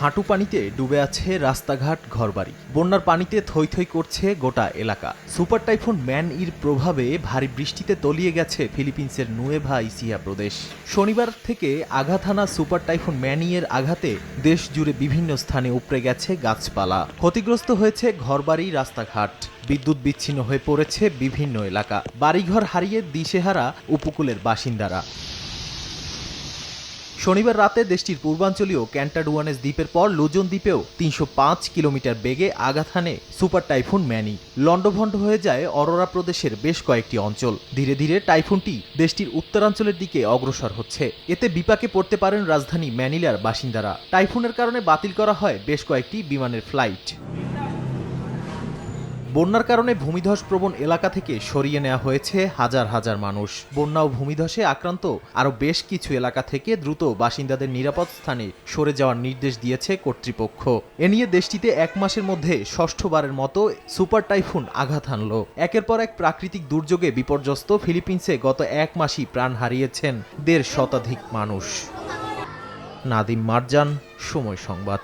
হাঁটু পানিতে ডুবে আছে রাস্তাঘাট, ঘরবাড়ি। বন্যার পানিতে থই থই করছে গোটা এলাকা। সুপার টাইফুন ম্যান-ইর প্রভাবে ভারী বৃষ্টিতে তলিয়ে গেছে ফিলিপিন্সের নুয়েভা ইসিয়া প্রদেশ। শনিবার থেকে আঘাত হানা সুপার টাইফুন ম্যান-ইর আঘাতে দেশ জুড়ে বিভিন্ন স্থানে উপড়ে গেছে গাছপালা। ক্ষতিগ্রস্ত হয়েছে ঘরবাড়ি, রাস্তাঘাট। বিদ্যুৎ বিচ্ছিন্ন হয়ে পড়েছে বিভিন্ন এলাকা। বাড়িঘর হারিয়ে দিশেহারা উপকূলের বাসিন্দারা। শনিবার রাতে দেশটির পূর্বাঞ্চলীয় ক্যান্টাডুয়ানেস দ্বীপের পর লুজন দ্বীপেও ৩০৫ কিলোমিটার বেগে আঘাত হানে সুপার টাইফুন ম্যানি। লন্ডভন্ড হয়ে যায় অরোরা প্রদেশের বেশ কয়েকটি অঞ্চল। ধীরে ধীরে টাইফুনটি দেশটির উত্তরাঞ্চলের দিকে অগ্রসর হচ্ছে। এতে বিপাকে পড়তে পারেন রাজধানী ম্যানিলার বাসিন্দারা। টাইফুনের কারণে বাতিল করা হয় বেশ কয়েকটি বিমানের ফ্লাইট। বন্যার কারণে ভূমিধস-প্রবণ এলাকা থেকে সরিয়ে নেওয়া হয়েছে হাজার হাজার মানুষ। বন্যা ও ভূমিধসে আক্রান্ত আরও বেশ কিছু এলাকা থেকে দ্রুত বাসিন্দাদের নিরাপদ স্থানে সরে যাওয়ার নির্দেশ দিয়েছে কর্তৃপক্ষ। এ নিয়ে দেশটিতে এক মাসের মধ্যে ষষ্ঠবারের মতো সুপার টাইফুন আঘাত হানল। একের পর এক প্রাকৃতিক দুর্যোগে বিপর্যস্ত ফিলিপিন্সে গত এক মাসই প্রাণ হারিয়েছেন ১৫০ শতাধিক মানুষ। নাদিম মারজান, সময় সংবাদ।